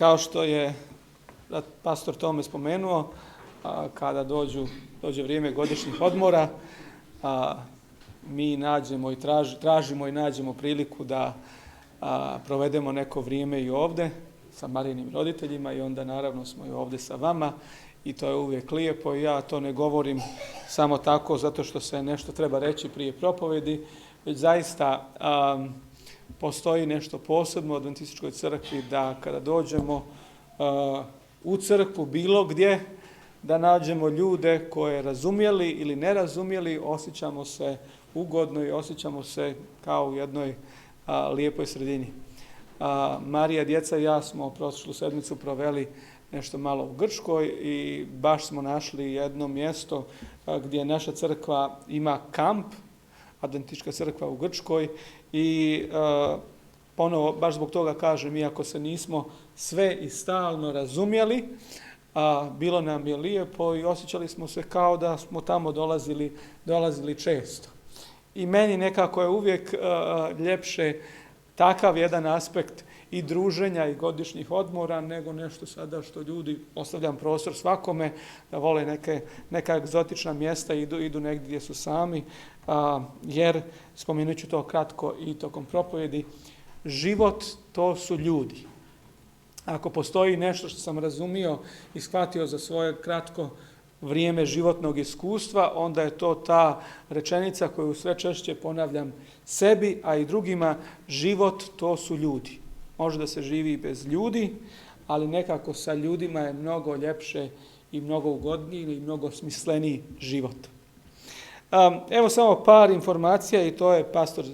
Kao što je pastor Tome spomenuo, kada dođe vrijeme godišnjih odmora, mi nađemo i tražimo i nađemo priliku da provedemo neko vrijeme i ovdje sa Marijinim roditeljima i onda naravno smo i ovdje sa vama i to je uvijek lijepo i ja to ne govorim samo tako zato što se nešto treba reći prije propovjedi, već zaista postoji nešto posebno u Adventističkoj crkvi da kada dođemo u crkvu bilo gdje, da nađemo ljude koje razumjeli ili ne razumjeli, osjećamo se ugodno i osjećamo se kao u jednoj lijepoj sredini. Marija, djeca i ja smo prošlu sedmicu proveli nešto malo u Grčkoj i baš smo našli jedno mjesto gdje naša crkva ima kamp, Adventistička crkva u Grčkoj i ponovo, baš zbog toga kažem, iako se nismo sve i stalno razumjeli, bilo nam je lijepo i osjećali smo se kao da smo tamo dolazili često. I meni nekako je uvijek ljepše takav jedan aspekt i druženja i godišnjih odmora nego nešto sada što ljudi, ostavljam prostor svakome da vole neka egzotična mjesta i idu negdje gdje su sami, jer spomenut ću to kratko i tokom propovjedi, život to su ljudi. Ako postoji nešto što sam razumio i shvatio za svoje kratko vrijeme životnog iskustva, onda je to ta rečenica koju sve češće ponavljam sebi, a i drugima, život to su ljudi. Može da se živi bez ljudi, ali nekako sa ljudima je mnogo ljepše i mnogo ugodniji i mnogo smisleniji život. Evo samo par informacija i to je pastor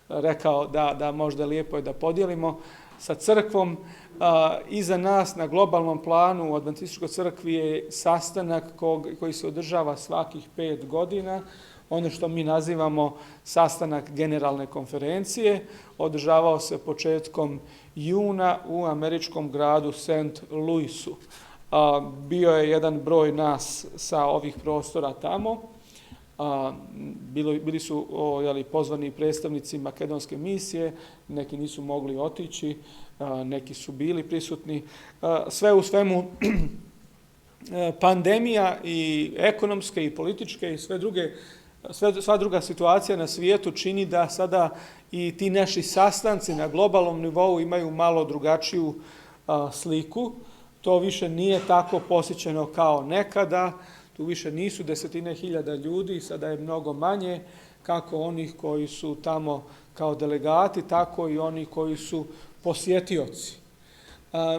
rekao da možda lijepo je da podijelimo sa crkvom. Iza nas na globalnom planu u Adventističkoj crkvi je sastanak koji se održava svakih 5 godina, ono što mi nazivamo sastanak generalne konferencije. Održavao se početkom juna u američkom gradu St. Louisu. Bio je jedan broj nas sa ovih prostora tamo. Bili su pozvani predstavnici makedonske misije, neki nisu mogli otići, neki su bili prisutni. Sve u svemu pandemija i ekonomske i političke i sva druga situacija na svijetu čini da sada i ti naši sastanci na globalnom nivou imaju malo drugačiju sliku. To više nije tako posjećeno kao nekada. Tu više nisu desetine hiljada ljudi, sada je mnogo manje, kako onih koji su tamo kao delegati, tako i oni koji su posjetioci.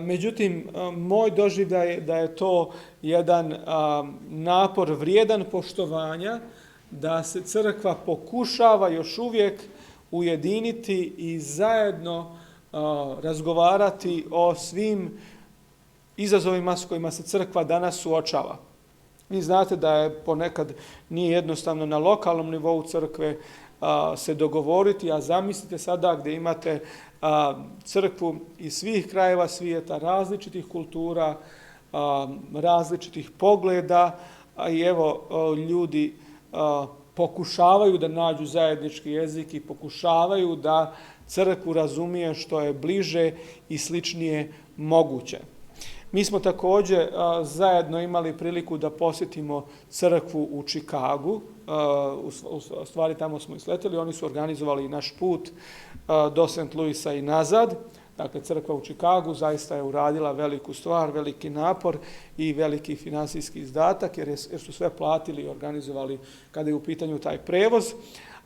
Međutim, moj doživljaj je da je to jedan napor vrijedan poštovanja, da se crkva pokušava još uvijek ujediniti i zajedno razgovarati o svim izazovima s kojima se crkva danas suočava. Vi znate da je ponekad nije jednostavno na lokalnom nivou crkve se dogovoriti, a zamislite sada gdje imate crkvu iz svih krajeva svijeta, različitih kultura, različitih pogleda, i evo ljudi pokušavaju da nađu zajednički jezik i pokušavaju da crkvu razumije što je bliže i sličnije moguće. Mi smo također zajedno imali priliku da posjetimo crkvu u Čikagu. U stvari tamo smo isletili, oni su organizovali naš put do St. Louisa i nazad. Dakle, crkva u Čikagu zaista je uradila veliku stvar, veliki napor i veliki financijski izdatak jer su sve platili i organizovali kada je u pitanju taj prevoz.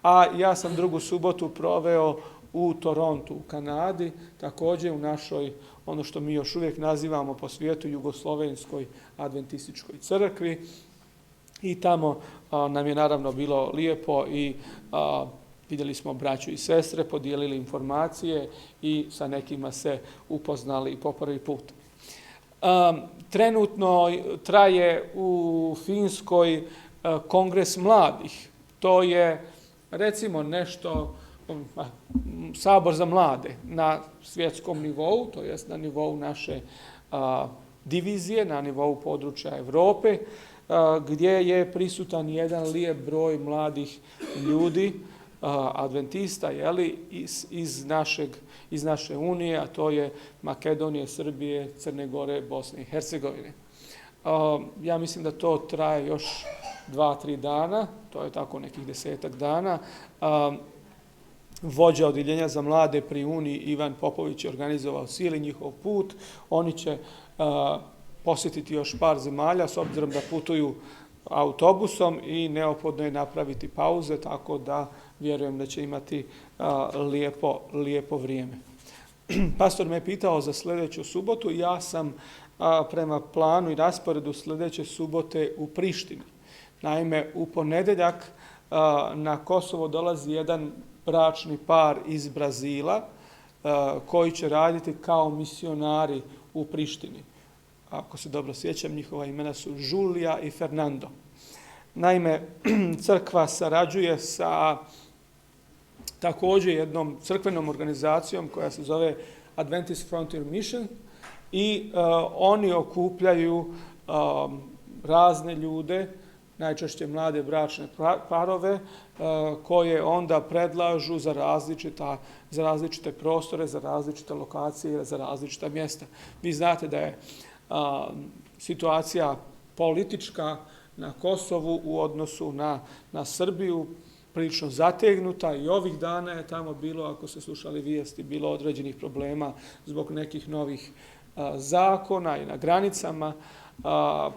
A ja sam drugu subotu proveo u Torontu, u Kanadi, također u našoj, ono što mi još uvijek nazivamo po svijetu, Jugoslovenskoj adventističkoj crkvi. I tamo nam je naravno bilo lijepo i vidjeli smo braću i sestre, podijelili informacije i sa nekima se upoznali po prvi put. Trenutno traje u Finskoj kongres mladih. To je recimo nešto, sabor za mlade na svjetskom nivou, to jest na nivou naše divizije, na nivou područja Europe, gdje je prisutan jedan lijep broj mladih ljudi adventista, iz naše unije, a to je Makedonije, Srbije, Crne Gore, Bosne i Hercegovine. Ja mislim da to traje još 2-3 dana, to je tako nekih 10-ak dana. Vođa odjeljenja za mlade pri Uniji Ivan Popović je organizovao cijeli njihov put. Oni će posjetiti još par zemalja s obzirom da putuju autobusom i neophodno je napraviti pauze, tako da vjerujem da će imati lijepo vrijeme. Pastor me je pitao za sljedeću subotu. Ja sam prema planu i rasporedu sljedeće subote u Prištini. Naime, u ponedjeljak na Kosovo dolazi jedan bračni par iz Brazila koji će raditi kao misionari u Prištini. Ako se dobro sjećam, njihova imena su Julija i Fernando. Naime, crkva sarađuje sa također jednom crkvenom organizacijom koja se zove Adventist Frontier Mission i oni okupljaju razne ljude, najčešće mlade bračne parove, koje onda predlažu za različite prostore, za različite lokacije, za različita mjesta. Vi znate da je situacija politička na Kosovu u odnosu na Srbiju prilično zategnuta i ovih dana je tamo bilo, ako ste slušali vijesti, bilo određenih problema zbog nekih novih zakona i na granicama,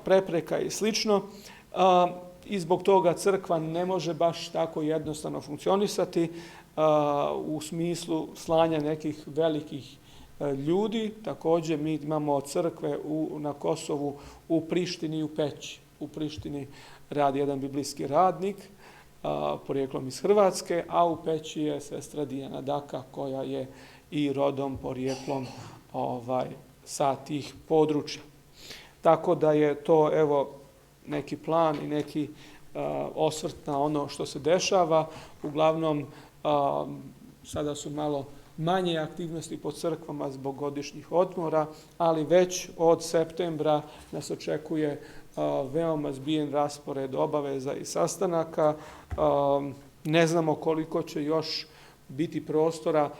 prepreka i slično. I zbog toga crkva ne može baš tako jednostavno funkcionisati u smislu slanja nekih velikih ljudi. Također mi imamo crkve na Kosovu u Prištini i u Peći. U Prištini radi jedan biblijski radnik, porijeklom iz Hrvatske, a u Peći je sestra Dijana Daka koja je i rodom, porijeklom sa tih područja. Tako da je to neki plan i neki osvrt na ono što se dešava. Uglavnom, sada su malo manje aktivnosti po crkvama zbog godišnjih odmora, ali već od septembra nas očekuje veoma zbijen raspored obaveza i sastanaka. Ne znamo koliko će još biti prostora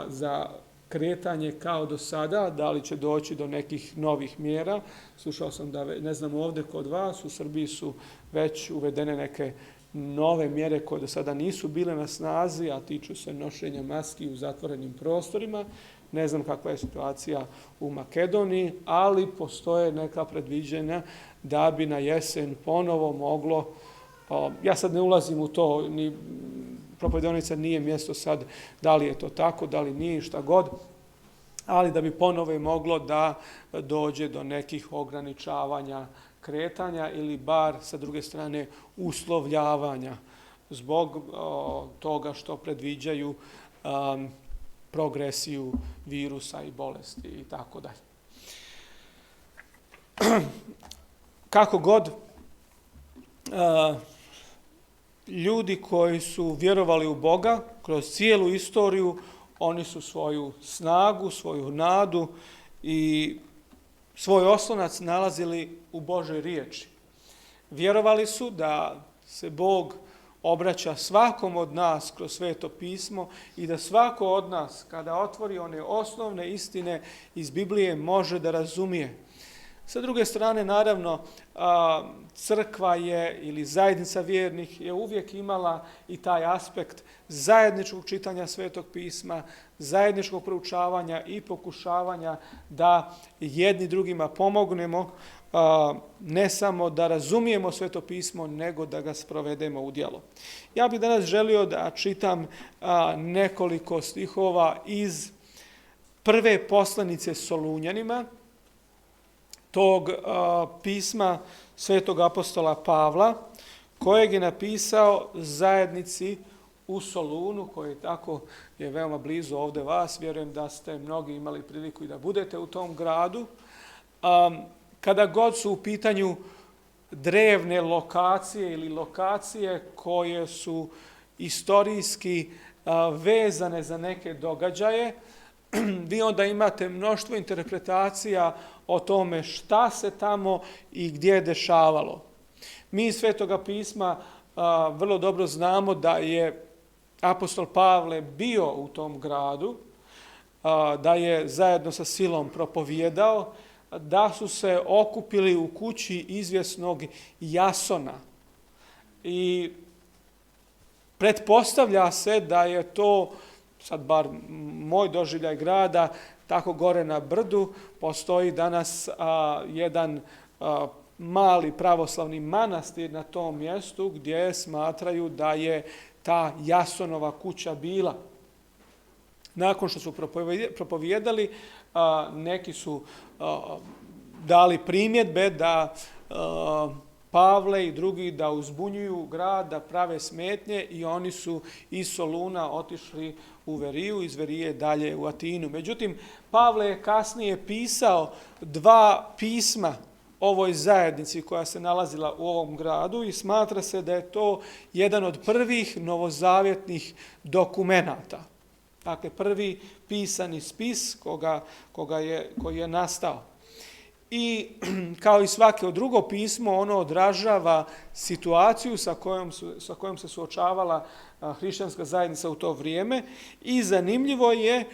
za kretanje kao do sada, da li će doći do nekih novih mjera. Slušao sam da, ne znam, ovdje kod vas, u Srbiji su već uvedene neke nove mjere koje do sada nisu bile na snazi, a tiču se nošenja maski u zatvorenim prostorima. Ne znam kakva je situacija u Makedoniji, ali postoje neka predviđanja da bi na jesen ponovo moglo, ja sad ne ulazim u to, ni propovjedonica nije mjesto sad da li je to tako, da li nije, šta god, ali da bi ponovo moglo da dođe do nekih ograničavanja kretanja ili bar sa druge strane uslovljavanja zbog toga što predviđaju progresiju virusa i bolesti i tako dalje. Kako god, ljudi koji su vjerovali u Boga kroz cijelu istoriju, oni su svoju snagu, svoju nadu i svoj oslonac nalazili u Božoj riječi. Vjerovali su da se Bog obraća svakom od nas kroz Sveto pismo i da svako od nas, kada otvori one osnovne istine iz Biblije, može da razumije. Sa druge strane, naravno, crkva je ili zajednica vjernih je uvijek imala i taj aspekt zajedničkog čitanja Svetog pisma, zajedničkog proučavanja i pokušavanja da jedni drugima pomognemo, ne samo da razumijemo Sveto pismo, nego da ga sprovedemo u djelo. Ja bih danas želio da čitam nekoliko stihova iz prve poslanice Solunjanima, tog pisma svetog apostola Pavla, kojeg je napisao zajednici u Solunu, koji tako je veoma blizu ovdje vas. Vjerujem da ste mnogi imali priliku i da budete u tom gradu. Kada god su u pitanju drevne lokacije ili lokacije koje su istorijski vezane za neke događaje, vi onda imate mnoštvo interpretacija o tome šta se tamo i gdje je dešavalo. Mi iz Svetoga pisma vrlo dobro znamo da je apostol Pavle bio u tom gradu, da je zajedno sa Silom propovijedao, da su se okupili u kući izvjesnog Jasona. I pretpostavlja se da je to, sad bar moj doživljaj grada, tako gore na brdu, postoji danas jedan mali pravoslavni manastir na tom mjestu gdje smatraju da je ta Jasonova kuća bila. Nakon što su propovijedali, neki su dali primjedbe da Pavle i drugi da uzbunjuju grad, da prave smetnje i oni su iz Soluna otišli u Veriju, iz Verije dalje u Atinu. Međutim, Pavle je kasnije pisao 2 pisma ovoj zajednici koja se nalazila u ovom gradu i smatra se da je to jedan od prvih novozavjetnih dokumenata. Dakle, prvi pisani spis koji je nastao. I kao i svako drugo pismo, ono odražava situaciju sa kojom se suočavala hrišćanska zajednica u to vrijeme i zanimljivo je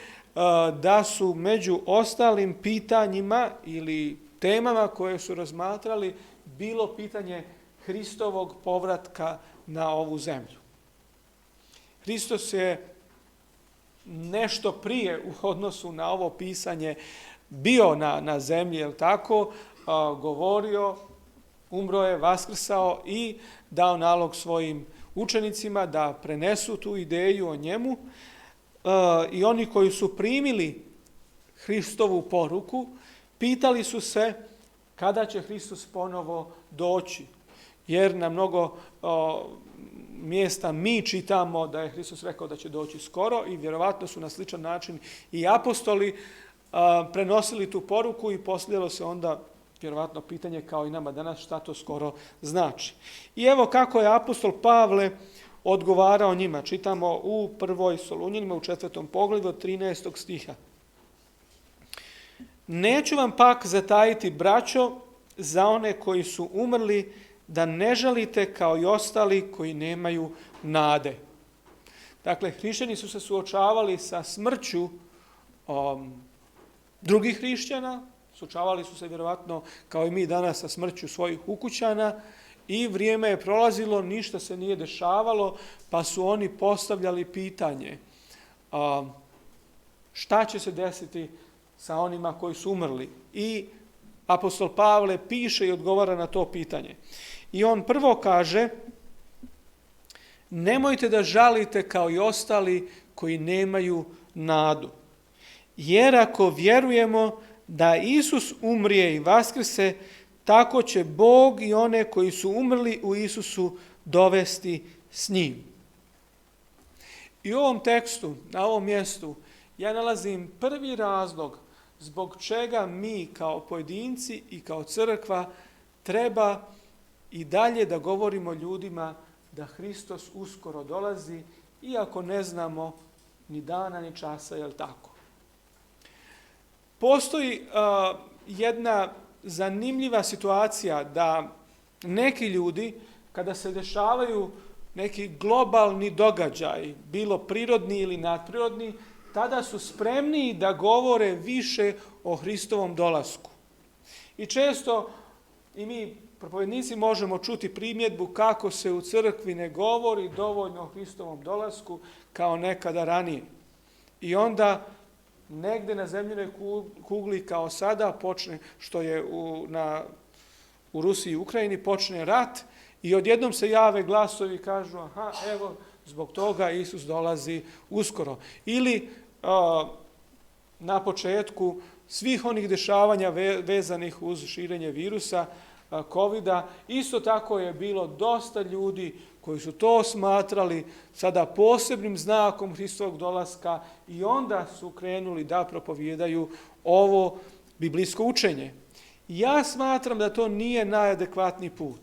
da su među ostalim pitanjima ili temama koje su razmatrali bilo pitanje Hristovog povratka na ovu zemlju. Hristos je nešto prije u odnosu na ovo pisanje bio na zemlji, jel tako, govorio, umro je, vaskrsao i dao nalog svojim učenicima da prenesu tu ideju o njemu. I oni koji su primili Hristovu poruku, pitali su se kada će Hristos ponovo doći. Jer na mnogo mjesta mi čitamo da je Hristos rekao da će doći skoro i vjerovatno su na sličan način i apostoli prenosili tu poruku i postavljalo se onda vjerovatno pitanje kao i nama danas šta to skoro znači. I evo kako je apostol Pavle odgovarao njima. Čitamo u 1. Solunjanima u 4. poglavlju od 13. stiha. Neću vam pak zatajiti, braćo, za one koji su umrli, da ne žalite kao i ostali koji nemaju nade. Dakle, hrišćani su se suočavali sa smrću drugih hrišćana, suočavali su se vjerovatno kao i mi danas sa smrću svojih ukućana i vrijeme je prolazilo, ništa se nije dešavalo, pa su oni postavljali pitanje šta će se desiti sa onima koji su umrli. I apostol Pavle piše i odgovara na to pitanje. I on prvo kaže, nemojte da žalite kao i ostali koji nemaju nadu. Jer ako vjerujemo da Isus umrije i vaskrse, tako će Bog i one koji su umrli u Isusu dovesti s njim. I u ovom tekstu, na ovom mjestu, ja nalazim prvi razlog zbog čega mi kao pojedinci i kao crkva treba i dalje da govorimo ljudima da Hristos uskoro dolazi, iako ne znamo ni dana ni časa, jel tako? Postoji jedna zanimljiva situacija da neki ljudi, kada se dešavaju neki globalni događaj, bilo prirodni ili nadprirodni, tada su spremniji da govore više o Hristovom dolasku. I često i mi, propovednici, možemo čuti primjedbu kako se u crkvi ne govori dovoljno o Hristovom dolasku kao nekada ranije. I onda negdje na zemljinoj kugli kao sada počne, što je u Rusiji i Ukrajini, počne rat i odjednom se jave glasovi i kažu aha, evo, zbog toga Isus dolazi uskoro. Ili na početku svih onih dešavanja vezanih uz širenje virusa COVID-a, isto tako je bilo dosta ljudi koji su to smatrali sada posebnim znakom Hristovog dolaska i onda su krenuli da propovijedaju ovo biblijsko učenje. Ja smatram da to nije najadekvatniji put.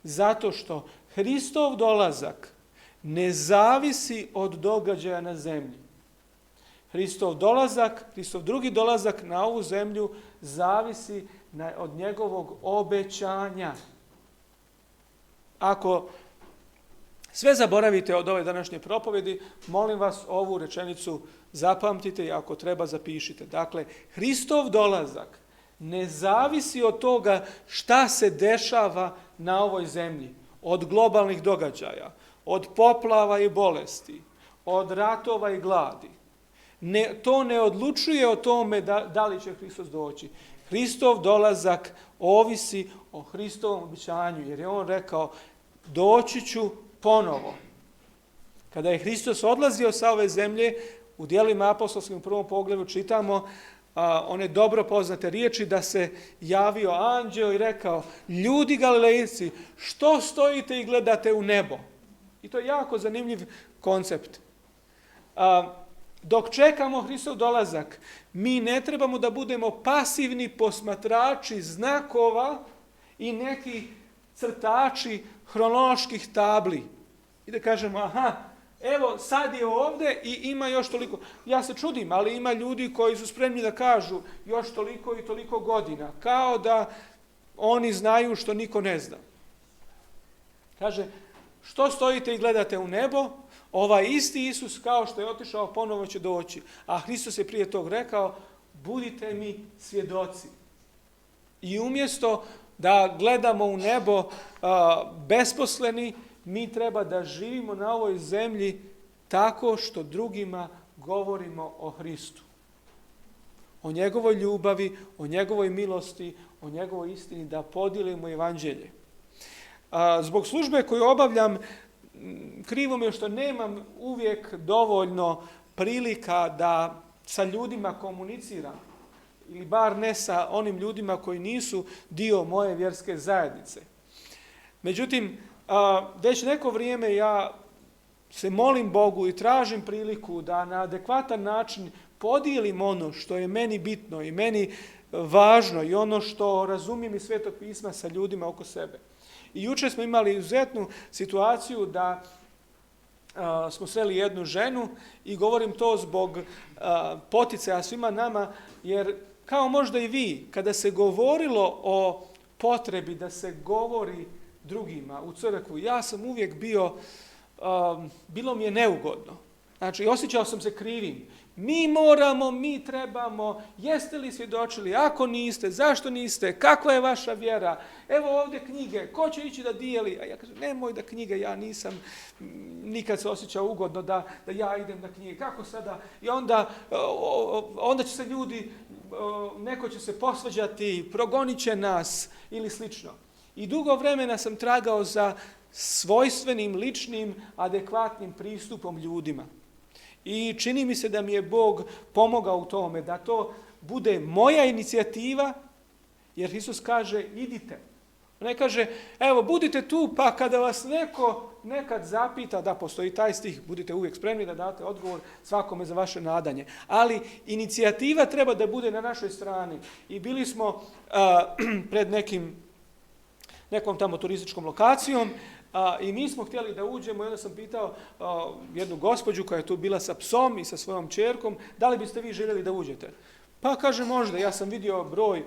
Zato što Hristov dolazak ne zavisi od događaja na zemlji. Hristov drugi dolazak na ovu zemlju zavisi od njegovog obećanja. Ako Sve zaboravite od ove današnje propovedi, molim vas ovu rečenicu zapamtite i ako treba zapišite. Dakle, Hristov dolazak ne zavisi od toga šta se dešava na ovoj zemlji, od globalnih događaja, od poplava i bolesti, od ratova i gladi. To ne odlučuje o tome da li će Hristos doći. Hristov dolazak ovisi o Hristovom obećanju, jer je on rekao doći ću ponovo. Kada je Hristos odlazio sa ove zemlje, u djelima apostolskim u prvom poglavlju čitamo one dobro poznate riječi da se javio anđeo i rekao ljudi Galilejci, što stojite i gledate u nebo? I to je jako zanimljiv koncept. Dok čekamo Hristov dolazak, mi ne trebamo da budemo pasivni posmatrači znakova i neki crtači hronoloških tabli. I da kažemo, aha, evo sad je ovdje i ima još toliko. Ja se čudim, ali ima ljudi koji su spremni da kažu još toliko i toliko godina. Kao da oni znaju što niko ne zna. Kaže, što stojite i gledate u nebo? Ovaj isti Isus kao što je otišao ponovo će doći. A Hristos je prije tog rekao, budite mi svjedoci. I umjesto da gledamo u nebo besposleni, mi treba da živimo na ovoj zemlji tako što drugima govorimo o Hristu. O njegovoj ljubavi, o njegovoj milosti, o njegovoj istini, da podijelimo evanđelje. Zbog službe koju obavljam, krivo mi je što nemam uvijek dovoljno prilika da sa ljudima komuniciram. Ili bar ne sa onim ljudima koji nisu dio moje vjerske zajednice. Međutim, već neko vrijeme ja se molim Bogu i tražim priliku da na adekvatan način podijelim ono što je meni bitno i meni važno i ono što razumijem iz Svetog pisma sa ljudima oko sebe. I jučer smo imali izuzetnu situaciju da smo sreli jednu ženu i govorim to zbog poticaja svima nama, jer kao možda i vi, kada se govorilo o potrebi da se govori drugima u crkvu, ja sam uvijek bilo mi je neugodno. Znači, osjećao sam se krivim. Mi moramo, mi trebamo, jeste li svjedočili, ako niste, zašto niste, kakva je vaša vjera, evo ovdje knjige, ko će ići da dijeli? A ja kažem, nemoj da knjige, ja nisam nikad se osjećao ugodno da ja idem na knjige, kako sada? I onda će se ljudi, neko će se posvađati, progonit će nas ili slično. I dugo vremena sam tragao za svojstvenim, ličnim, adekvatnim pristupom ljudima. I čini mi se da mi je Bog pomogao u tome, da to bude moja inicijativa, jer Isus kaže idite. Ne kaže, evo budite tu pa kada vas neko nekad zapita, da postoji taj stih, budite uvijek spremni da date odgovor svakome za vaše nadanje. Ali inicijativa treba da bude na našoj strani. I bili smo pred nekom tamo turističkom lokacijom, i mi smo htjeli da uđemo i onda sam pitao jednu gospođu koja je tu bila sa psom i sa svojom ćerkom, da li biste vi željeli da uđete? Pa kaže možda, ja sam vidio broj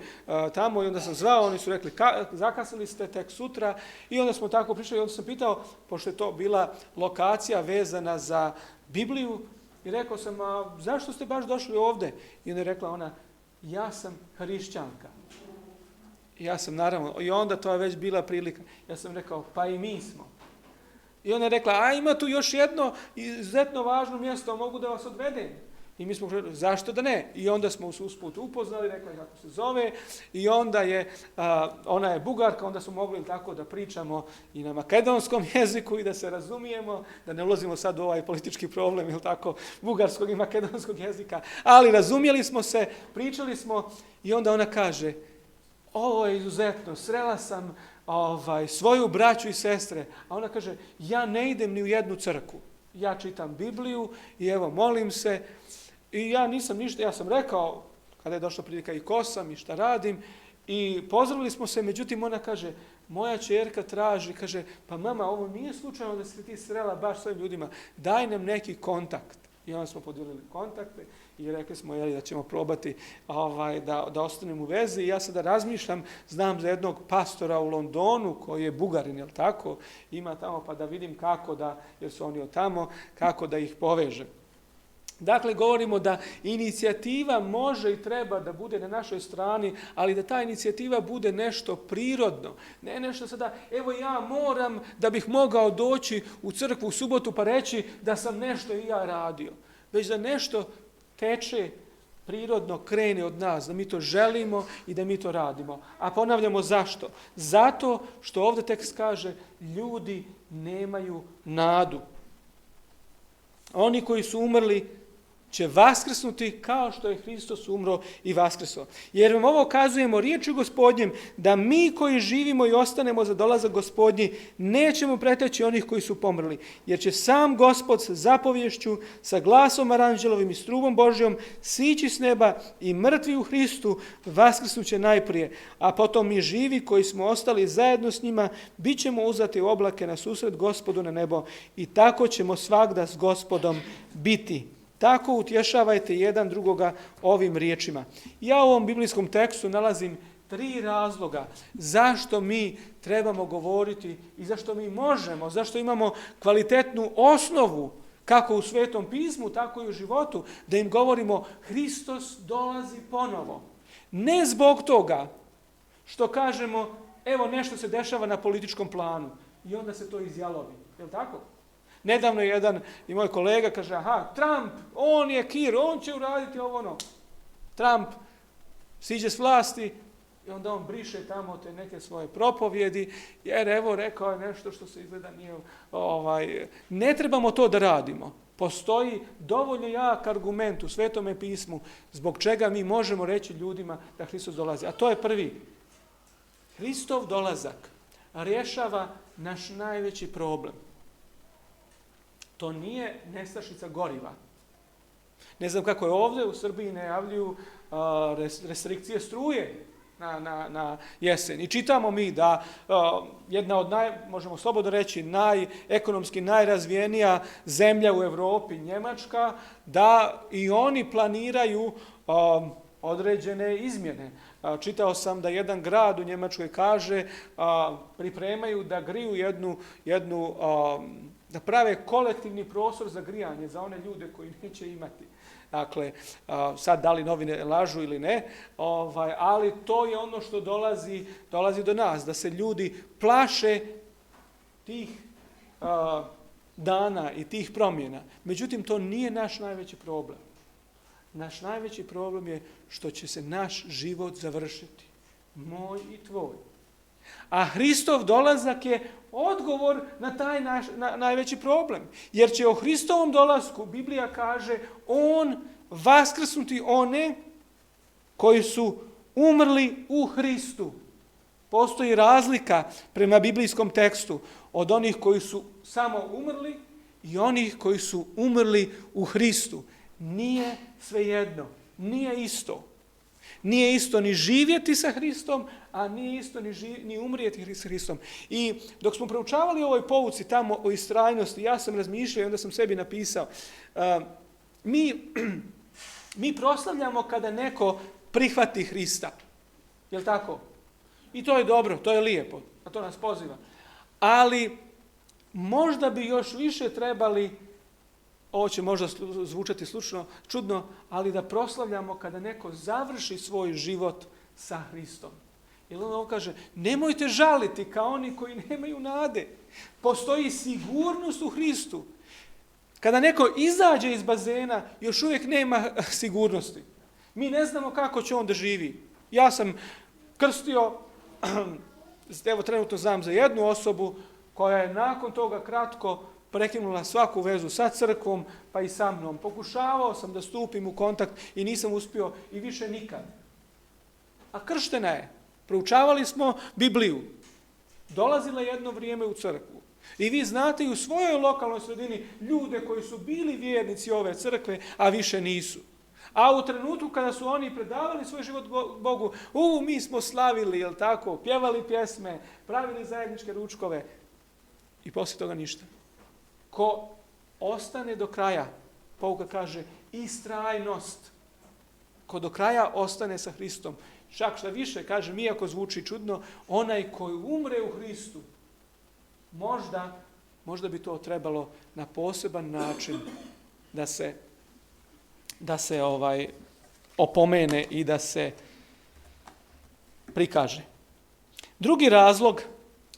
tamo i onda sam zvao, oni su rekli zakasnili ste tek sutra i onda smo tako prišli i onda sam pitao, pošto je to bila lokacija vezana za Bibliju i rekao sam, zašto ste baš došli ovdje? I onda je rekla ona, ja sam hrišćanka. Ja sam naravno, i onda to je već bila prilika. Ja sam rekao, pa i mi smo. I ona je rekla, a ima tu još jedno izuzetno važno mjesto, mogu da vas odvedem. I mi smo rekli, zašto da ne? I onda smo usput upoznali, rekla je kako se zove. I onda ona je Bugarka, onda smo mogli tako da pričamo i na makedonskom jeziku i da se razumijemo, da ne ulazimo sad u ovaj politički problem, ili tako, bugarskog i makedonskog jezika. Ali razumjeli smo se, pričali smo i onda ona kaže, ovo je izuzetno, srela sam svoju braću i sestre, a ona kaže, ja ne idem ni u jednu crkvu, ja čitam Bibliju i evo molim se i ja nisam ništa, ja sam rekao, kada je došla prilika i ko sam i šta radim i pozdravili smo se, međutim ona kaže, moja ćerka traži, kaže, pa mama, ovo nije slučajno da se ti srela baš s ovim ljudima, daj nam neki kontakt. I onda smo podijelili kontakte i rekli smo da ćemo probati da ostanemo u vezi. I ja sada razmišljam, znam za jednog pastora u Londonu koji je Bugarin, jel tako? Ima tamo, pa da vidim kako da, jer su oni od tamo, kako da ih povežem. Dakle, govorimo da inicijativa može i treba da bude na našoj strani, ali da ta inicijativa bude nešto prirodno. Ne nešto sada, evo ja moram da bih mogao doći u crkvu u subotu pa reći da sam nešto i ja radio. Već da nešto teče prirodno, krene od nas, da mi to želimo i da mi to radimo. A ponavljamo zašto? Zato što ovdje tekst kaže, ljudi nemaju nadu. Oni koji su umrli će vaskrsnuti kao što je Hristos umro i vaskrsao. Jer vam ovo kazujemo riječju Gospodnjem, da mi koji živimo i ostanemo za dolazak Gospodnji, nećemo preteći onih koji su pomrli. Jer će sam Gospod sa zapovješću, sa glasom aranđelovim i s trubom Božjom sići s neba i mrtvi u Hristu vaskrsnuće najprije. A potom mi živi koji smo ostali zajedno s njima, bit ćemo uzeti u oblake na susret Gospodu na nebo i tako ćemo svagda s Gospodom biti. Tako utješavajte jedan drugoga ovim riječima. Ja u ovom biblijskom tekstu nalazim 3 razloga zašto mi trebamo govoriti i zašto mi možemo, zašto imamo kvalitetnu osnovu kako u Svetom pismu, tako i u životu, da im govorimo Hristos dolazi ponovo. Ne zbog toga što kažemo evo nešto se dešava na političkom planu i onda se to izjalovi. Je li tako? Nedavno je jedan i moj kolega kaže, Trump, on je kir, on će uraditi ovo ono. Trump siđe s vlasti i onda on briše tamo te neke svoje propovjedi, jer evo rekao je nešto što se izgleda nije... Ne trebamo to da radimo. Postoji dovoljno jak argument u Svetome pismu zbog čega mi možemo reći ljudima da Hristos dolazi. A to je prvi. Hristov dolazak rješava naš najveći problem. To nije nestašica goriva. Ne znam kako je ovdje u Srbiji najavljuju restrikcije struje na jesen. I čitamo mi da jedna od možemo slobodno reći, ekonomski najrazvijenija zemlja u Europi, Njemačka, da i oni planiraju određene izmjene. Čitao sam da jedan grad u Njemačkoj kaže pripremaju da griju jednu da prave kolektivni prostor za grijanje za one ljude koji neće imati. Dakle, sad da li novine lažu ili ne, ali to je ono što dolazi do nas, da se ljudi plaše tih dana i tih promjena. Međutim, to nije naš najveći problem. Naš najveći problem je što će se naš život završiti. Moj i tvoj. A Hristov dolazak je odgovor na taj najveći problem. Jer će o Hristovom dolasku, Biblija kaže, on vaskrsnuti one koji su umrli u Hristu. Postoji razlika prema biblijskom tekstu od onih koji su samo umrli i onih koji su umrli u Hristu. Nije svejedno, nije isto. Nije isto ni živjeti sa Hristom, a nije isto ni umrijeti sa Hristom. I dok smo proučavali o ovoj pouci tamo o istrajnosti, ja sam razmišljao i onda sam sebi napisao, mi proslavljamo kada neko prihvati Hrista. Jel' tako? I to je dobro, to je lijepo, a to nas poziva. Ali možda bi još više trebali, ovo će možda zvučati čudno, ali da proslavljamo kada neko završi svoj život sa Hristom. Jer on kaže, nemojte žaliti kao oni koji nemaju nade. Postoji sigurnost u Hristu. Kada neko izađe iz bazena, još uvijek nema sigurnosti. Mi ne znamo kako će on da živi. Ja sam krstio, evo trenutno znam za jednu osobu koja je nakon toga kratko prekinula svaku vezu sa crkvom, pa i sa mnom. Pokušavao sam da stupim u kontakt i nisam uspio i više nikad. A krštena je. Proučavali smo Bibliju. Dolazila jedno vrijeme u crkvu. I vi znate i u svojoj lokalnoj sredini ljude koji su bili vjernici ove crkve, a više nisu. A u trenutku kada su oni predavali svoj život Bogu, mi smo slavili, jel tako, pjevali pjesme, pravili zajedničke ručkove i poslije toga ništa. Ko ostane do kraja, pouka kaže istrajnost. Ko do kraja ostane sa Hristom. Čak šta više, kaže, iako zvuči čudno, onaj koji umre u Hristu, možda bi to trebalo na poseban način da se opomene i da se prikaže. Drugi razlog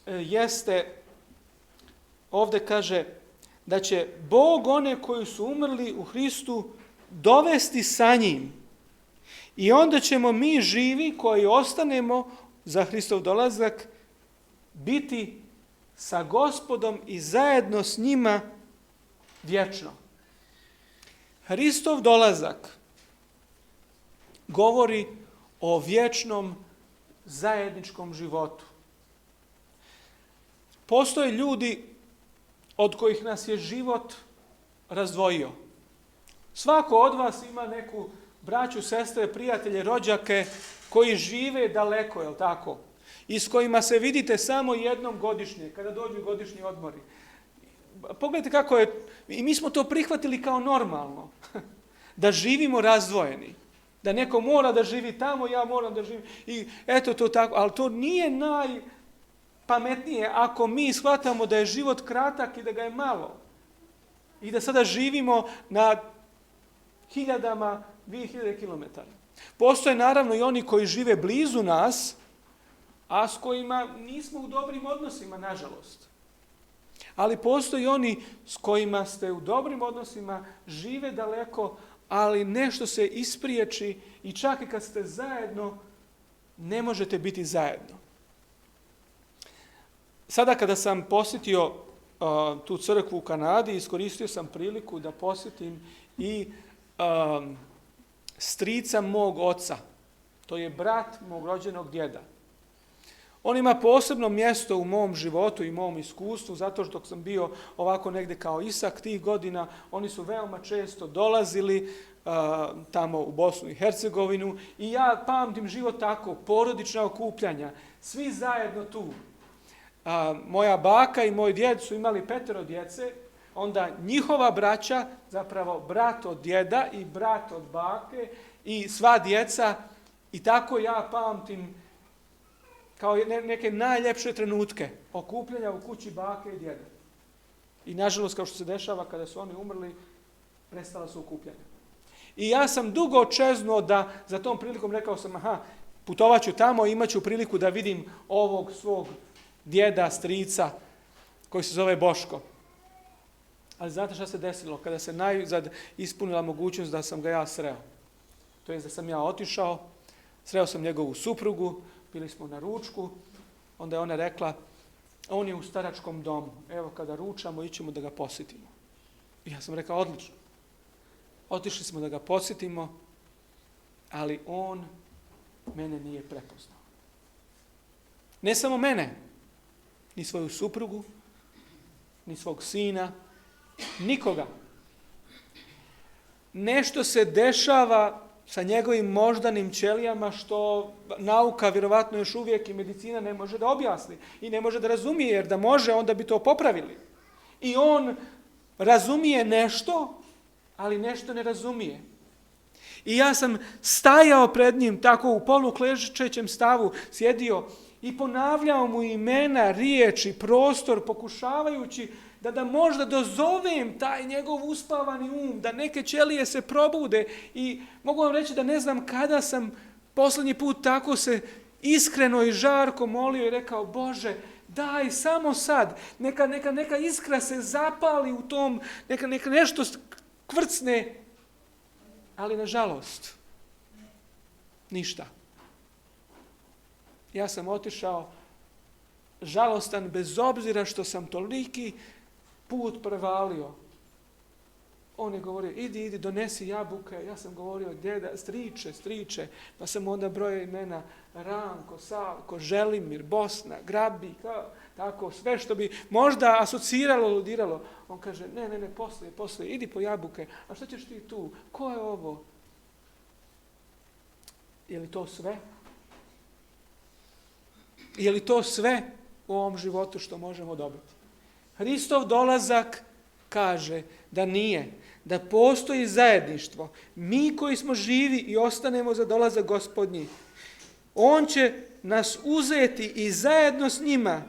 jeste, ovdje kaže, da će Bog one koji su umrli u Hristu dovesti sa njim. I onda ćemo mi živi koji ostanemo za Hristov dolazak biti sa Gospodom i zajedno s njima vječno. Hristov dolazak govori o vječnom zajedničkom životu. Postoje ljudi od kojih nas je život razdvojio. Svako od vas ima neku braću, sestre, prijatelje, rođake koji žive daleko, jel tako? I s kojima se vidite samo jednom godišnje, kada dođu godišnji odmori. Pogledajte kako je, i mi smo to prihvatili kao normalno, da živimo razdvojeni. Da neko mora da živi tamo, ja moram da živim. I eto to tako, ali to nije najpametnije ako mi shvatamo da je život kratak i da ga je malo. I da sada živimo na 2000 kilometara. Postoje naravno i oni koji žive blizu nas, a s kojima nismo u dobrim odnosima, nažalost. Ali postoje i oni s kojima ste u dobrim odnosima, žive daleko, ali nešto se ispriječi i čak i kad ste zajedno, ne možete biti zajedno. Sada kada sam posjetio tu crkvu u Kanadi, iskoristio sam priliku da posjetim i strica mog oca. To je brat mog rođenog djeda. On ima posebno mjesto u mom životu i mom iskustvu, zato što dok sam bio ovako negdje kao Isak tih godina, oni su veoma često dolazili tamo u Bosnu i Hercegovinu i ja pamtim život tako, porodična okupljanja, svi zajedno tu. Moja baka i moj djed su imali 5 djece, onda njihova braća, zapravo brat od djeda i brat od bake i sva djeca i tako ja pamtim kao neke najljepše trenutke okupljanja u kući bake i djeda. I nažalost, kao što se dešava kada su oni umrli, prestala su okupljanja. I ja sam dugo čeznuo da za tom prilikom rekao sam, putovat ću tamo i imat ću priliku da vidim ovog svog djeda, strica, koji se zove Boško. Ali znate šta se desilo? Kada se najzad ispunila mogućnost da sam ga ja sreo. To je da sam ja otišao, sreo sam njegovu suprugu, bili smo na ručku, onda je ona rekla, on je u staračkom domu, evo kada ručamo ićemo da ga posjetimo. I ja sam rekao, odlično. Otišli smo da ga posjetimo, ali on mene nije prepoznao. Ne samo mene, ni svoju suprugu, ni svog sina, nikoga. Nešto se dešava sa njegovim moždanim ćelijama što nauka vjerovatno još uvijek i medicina ne može da objasni i ne može da razumije, jer da može onda bi to popravili. I on razumije nešto, ali nešto ne razumije. I ja sam stajao pred njim tako u polukležećem stavu, sjedio i ponavljao mu imena, riječi, prostor, pokušavajući da možda dozovem taj njegov uspavani um, da neke ćelije se probude. I mogu vam reći da ne znam kada sam posljednji put tako se iskreno i žarko molio i rekao, Bože, daj samo sad, neka iskra se zapali u tom, neka nešto kvrcne, ali nažalost, ništa. Ja sam otišao žalostan bez obzira što sam toliki put prevalio. On je govorio, idi, donesi jabuke. Ja sam govorio, djeda, striče. Pa sam onda brojao imena Ranko, Savko, Želimir, Bosna, Grabi, tako, sve što bi možda asociralo, ludiralo. On kaže, ne, poslije, idi po jabuke. A što ćeš ti tu? Ko je ovo? Je li to sve? Je li to sve u ovom životu što možemo dobiti? Hristov dolazak kaže da nije, da postoji zajedništvo. Mi koji smo živi i ostanemo za dolazak Gospodnji, on će nas uzeti i zajedno s njima,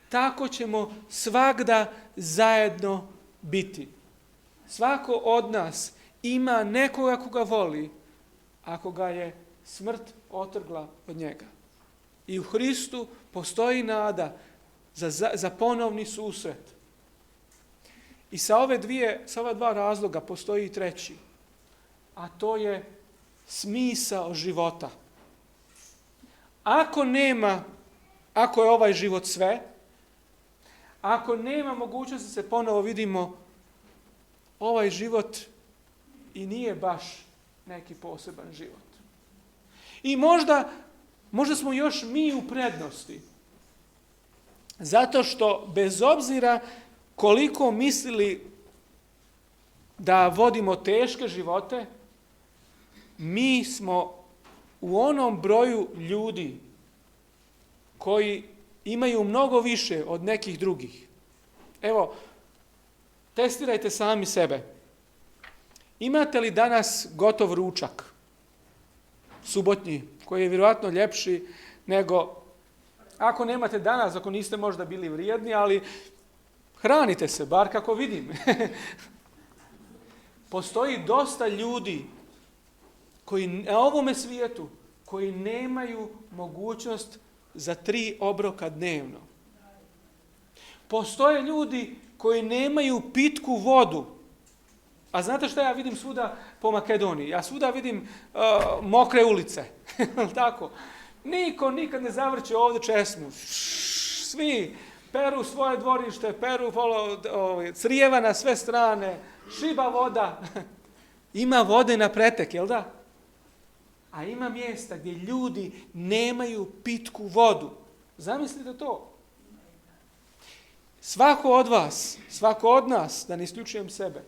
tako ćemo svagda zajedno biti. Svako od nas ima nekoga koga voli, ako ga je smrt otrgla od njega. I u Hristu postoji nada za ponovni susret. I sa ova dva razloga postoji i treći, a to je smisao života. Ako je ovaj život sve, ako nema mogućnosti da se ponovo vidimo, ovaj život i nije baš neki poseban život. I možda smo još mi u prednosti. Zato što bez obzira koliko mislili da vodimo teške živote, mi smo u onom broju ljudi koji imaju mnogo više od nekih drugih. Evo, testirajte sami sebe. Imate li danas gotov ručak, subotnji, koji je vjerojatno ljepši nego, ako nemate danas, ako niste možda bili vrijedni, ali hranite se, bar kako vidim. Postoji dosta ljudi koji na ovome svijetu, koji nemaju mogućnost za 3 obroka dnevno. Postoje ljudi koji nemaju pitku vodu. A znate što ja vidim svuda po Makedoniji? Ja svuda vidim mokre ulice. Tako. Niko nikad ne zavrće ovdje česmu. Svi peru svoje dvorište, peru crijeva na sve strane, šiba voda. Ima vode na pretek, jel da? A ima mjesta gdje ljudi nemaju pitku vodu. Zamislite to. Svako od vas, svako od nas, da ne isključujem sebe,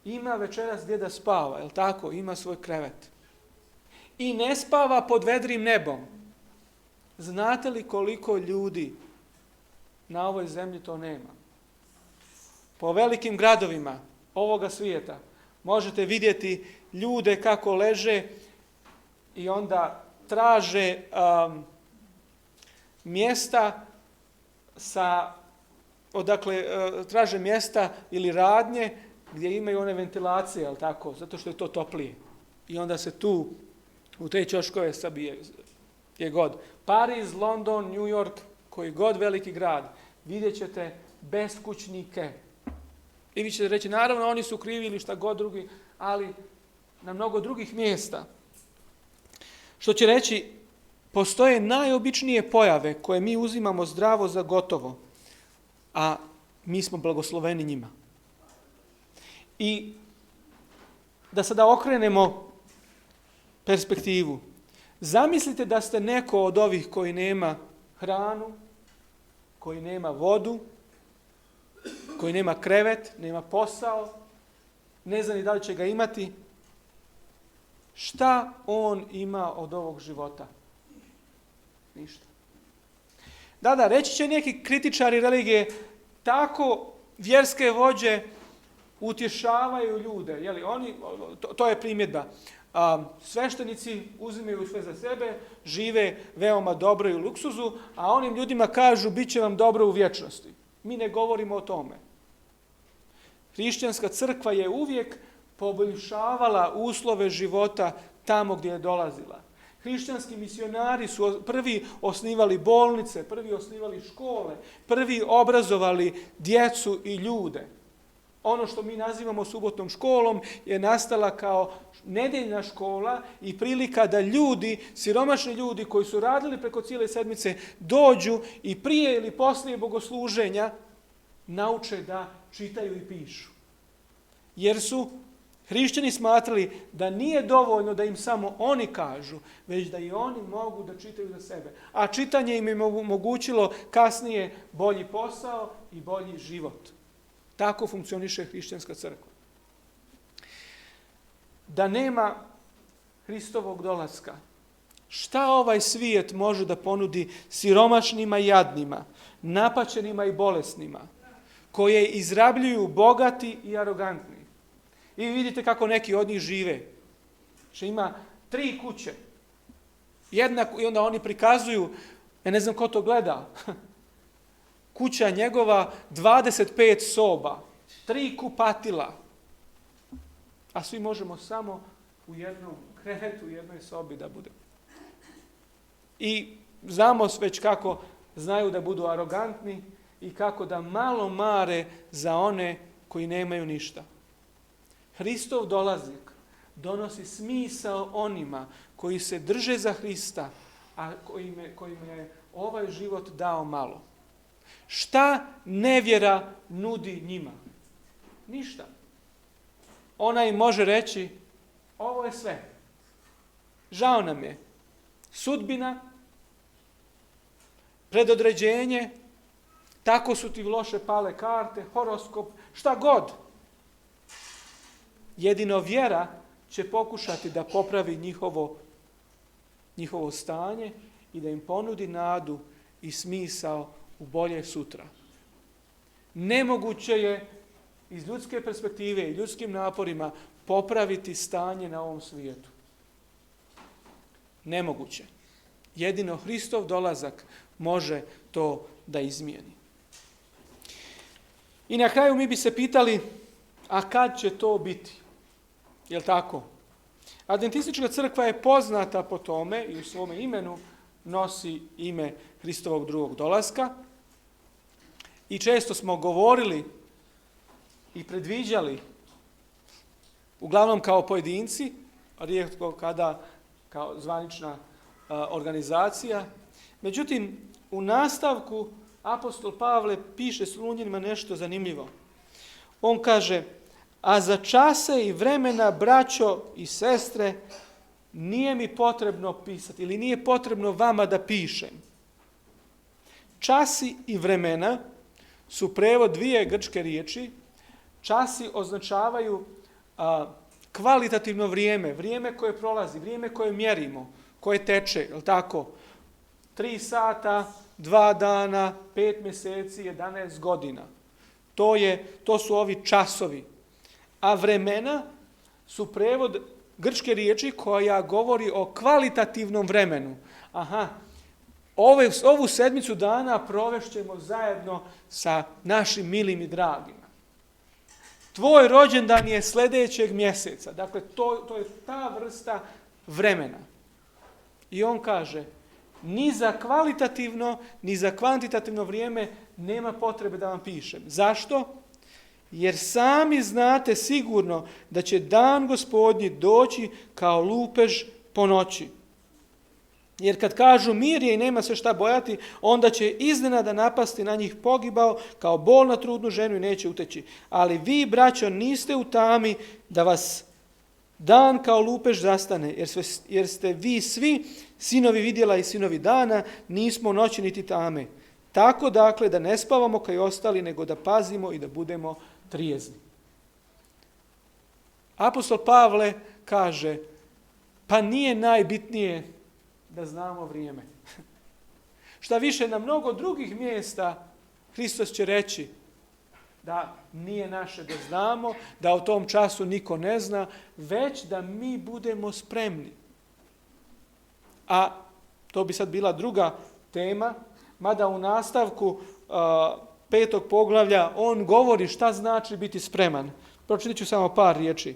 ima večeras gdje da spava, jel tako? Ima svoj krevet. I ne spava pod vedrim nebom. Znate li koliko ljudi na ovoj zemlji to nema? Po velikim gradovima ovoga svijeta možete vidjeti ljude kako leže i onda traže mjesta traže mjesta ili radnje gdje imaju one ventilacije, jel tako? Zato što je to toplije. I onda se tu u te ćoškove sabije gdje god. Pariz, London, New York, koji god veliki grad, vidjet ćete beskućnike. I vi ćete reći, naravno oni su krivi ili šta god drugi, ali na mnogo drugih mjesta. Što će reći, postoje najobičnije pojave koje mi uzimamo zdravo za gotovo, a mi smo blagosloveni njima. I da sada okrenemo perspektivu. Zamislite da ste neko od ovih koji nema hranu, koji nema vodu, koji nema krevet, nema posao, ne zna ni da li će ga imati. Šta on ima od ovog života? Ništa. Da, reći će neki kritičari religije, tako vjerske vođe utješavaju ljude. Jeli, to je primjedba. Sveštenici uzimaju sve za sebe, žive veoma dobro i u luksuzu, a onim ljudima kažu bit će vam dobro u vječnosti. Mi ne govorimo o tome. Hrišćanska crkva je uvijek poboljšavala uslove života tamo gdje je dolazila. Hrišćanski misionari su prvi osnivali bolnice, prvi osnivali škole, prvi obrazovali djecu i ljude. Ono što mi nazivamo subotnom školom je nastala kao nedjeljna škola i prilika da ljudi, siromašni ljudi koji su radili preko cijele sedmice, dođu i prije ili poslije bogosluženja nauče da čitaju i pišu. Jer su hrišćani smatrali da nije dovoljno da im samo oni kažu, već da i oni mogu da čitaju za sebe. A čitanje im je omogućilo kasnije bolji posao i bolji život. Tako funkcioniše hrišćanska crkva. Da nema Hristovog dolaska, šta ovaj svijet može da ponudi siromašnima i jadnima, napaćenima i bolesnima, koje izrabljuju bogati i arogantni? I vidite kako neki od njih žive. Znači ima 3 kuće. I onda oni prikazuju, ja ne znam ko to gleda, kuća njegova 25 soba, 3 kupatila, a svi možemo samo u jednom krevetu, u jednoj sobi da budemo. I znamo već kako znaju da budu arogantni i kako da malo mare za one koji nemaju ništa. Hristov dolazak donosi smisao onima koji se drže za Hrista, a kojima je ovaj život dao malo. Šta nevjera nudi njima? Ništa. Ona im može reći, ovo je sve. Žao nam je. Sudbina, predodređenje, tako su ti loše pale karte, horoskop, šta god. Jedino vjera će pokušati da popravi njihovo stanje i da im ponudi nadu i smisao u bolje sutra. Nemoguće je iz ljudske perspektive i ljudskim naporima popraviti stanje na ovom svijetu. Nemoguće. Jedino Hristov dolazak može to da izmijeni. I na kraju mi bi se pitali, a kad će to biti? Jel' tako? Adventistička crkva je poznata po tome i u svome imenu nosi ime Hristovog drugog dolaska. I često smo govorili i predviđali, uglavnom kao pojedinci, rijetko kada kao zvanična organizacija. Međutim, u nastavku apostol Pavle piše Solunjanima nešto zanimljivo. On kaže, a za čase i vremena, braćo i sestre, nije mi potrebno pisati ili nije potrebno vama da pišem. Časi i vremena su prevod 2 grčke riječi. Časi označavaju kvalitativno vrijeme, vrijeme koje prolazi, vrijeme koje mjerimo, koje teče, je li tako? 3 sata, 2 dana, 5 mjeseci, 11 godina. To su ovi časovi. A vremena su prevod grčke riječi koja govori o kvalitativnom vremenu. Aha, ovu sedmicu dana provešćemo zajedno sa našim milim i dragima. Tvoj rođendan je sljedećeg mjeseca. Dakle, to je ta vrsta vremena. I on kaže, ni za kvalitativno, ni za kvantitativno vrijeme nema potrebe da vam pišem. Zašto? Jer sami znate sigurno da će dan Gospodnji doći kao lupež po noći. Jer kad kažu mir je i nema se šta bojati, onda će iznenada napasti na njih pogibao kao bol na trudnu ženu i neće uteći. Ali vi, braćo, niste u tami da vas dan kao lupež zastane, jer ste vi svi sinovi vidjela i sinovi dana, nismo noći niti tame. Tako dakle da ne spavamo kao i ostali, nego da pazimo i da budemo trijezni. Apostol Pavle kaže, pa nije najbitnije da znamo vrijeme. Šta više, na mnogo drugih mjesta Hristos će reći da nije naše da znamo, da u tom času niko ne zna, već da mi budemo spremni. A to bi sad bila druga tema, mada u nastavku 5. poglavlja on govori šta znači biti spreman. Pročitat ću samo par riječi.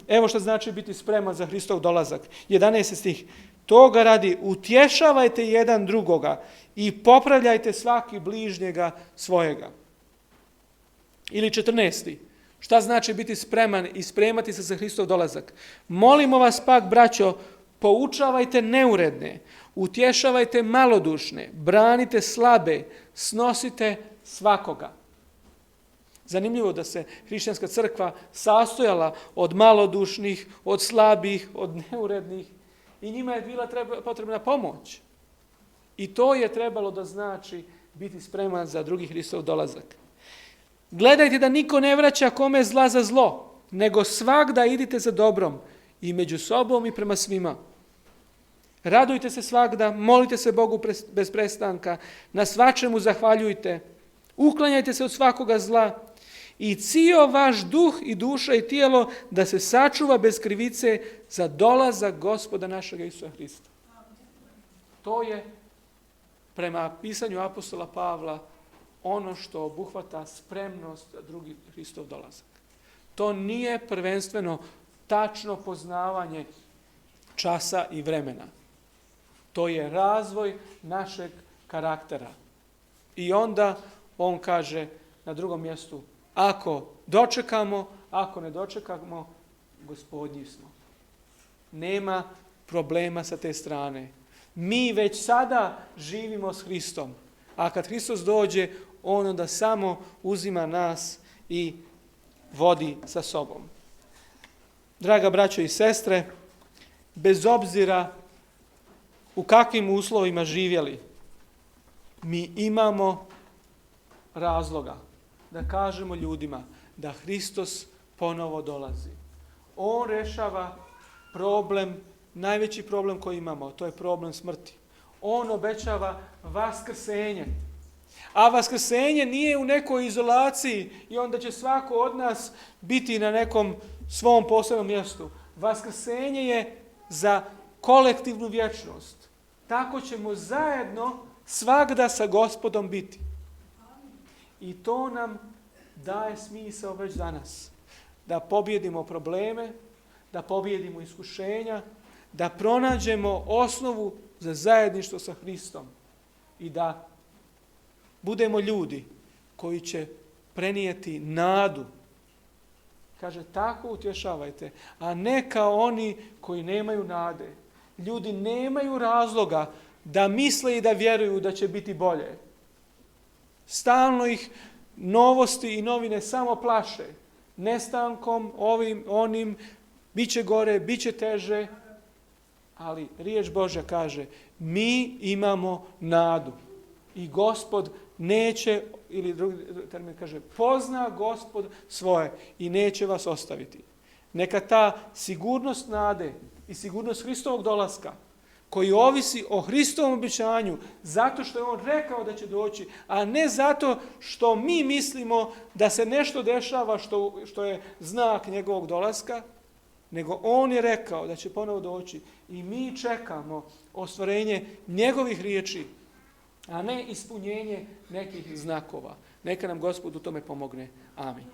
Evo šta znači biti spreman za Hristov dolazak. 11. stih. Toga radi utješavajte jedan drugoga i popravljajte svaki bližnjega svojega. Ili 14. Šta znači biti spreman i spremati se za Hristov dolazak? Molimo vas pak, braćo, poučavajte neuredne, utješavajte malodušne, branite slabe, snosite svakoga. Zanimljivo da se hrišćanska crkva sastojala od malodušnih, od slabih, od neurednih i njima je bila potrebna pomoć. I to je trebalo da znači biti spreman za drugi Hristov dolazak. Gledajte da niko ne vraća kome zla za zlo, nego svagda idite za dobrom i među sobom i prema svima. Radujte se svagda, molite se Bogu bez prestanka, na svačemu zahvaljujte, uklanjajte se od svakoga zla i cijel vaš duh i duša i tijelo da se sačuva bez krivice za dolazak Gospoda našega Isusa Hrista. To je prema pisanju apostola Pavla ono što obuhvata spremnost za drugi Hristov dolazak. To nije prvenstveno tačno poznavanje časa i vremena. To je razvoj našeg karaktera. I onda on kaže na drugom mjestu, ako dočekamo, ako ne dočekamo, Gospodnji smo. Nema problema sa te strane. Mi već sada živimo s Hristom, a kad Hristos dođe, on onda samo uzima nas i vodi sa sobom. Draga braćo i sestre, bez obzira u kakvim uslovima živjeli, mi imamo razloga da kažemo ljudima da Hristos ponovo dolazi. On rješava problem, najveći problem koji imamo, to je problem smrti. On obećava vaskrsenje. A vaskrsenje nije u nekoj izolaciji i onda će svako od nas biti na nekom svom posebnom mjestu. Vaskrsenje je za kolektivnu vječnost. Tako ćemo zajedno svagda sa Gospodom biti. I to nam daje smisao već danas. Da pobjedimo probleme, da pobjedimo iskušenja, da pronađemo osnovu za zajedništvo sa Hristom i da budemo ljudi koji će prenijeti nadu. Kaže, tako utješavajte, a ne kao oni koji nemaju nade. Ljudi nemaju razloga da misle i da vjeruju da će biti bolje. Stalno ih novosti i novine samo plaše. Nestankom, ovim, onim, bit će gore, bit će teže. Ali riječ Božja kaže, mi imamo nadu. I Gospod neće, ili drugi termin kaže, pozna Gospod svoje i neće vas ostaviti. Neka ta sigurnost nade i sigurnost Hristovog dolaska, koji ovisi o Hristovom obećanju, zato što je on rekao da će doći, a ne zato što mi mislimo da se nešto dešava što je znak njegovog dolaska, nego on je rekao da će ponovo doći i mi čekamo ostvarenje njegovih riječi, a ne ispunjenje nekih znakova. Neka nam Gospod u tome pomogne. Amin.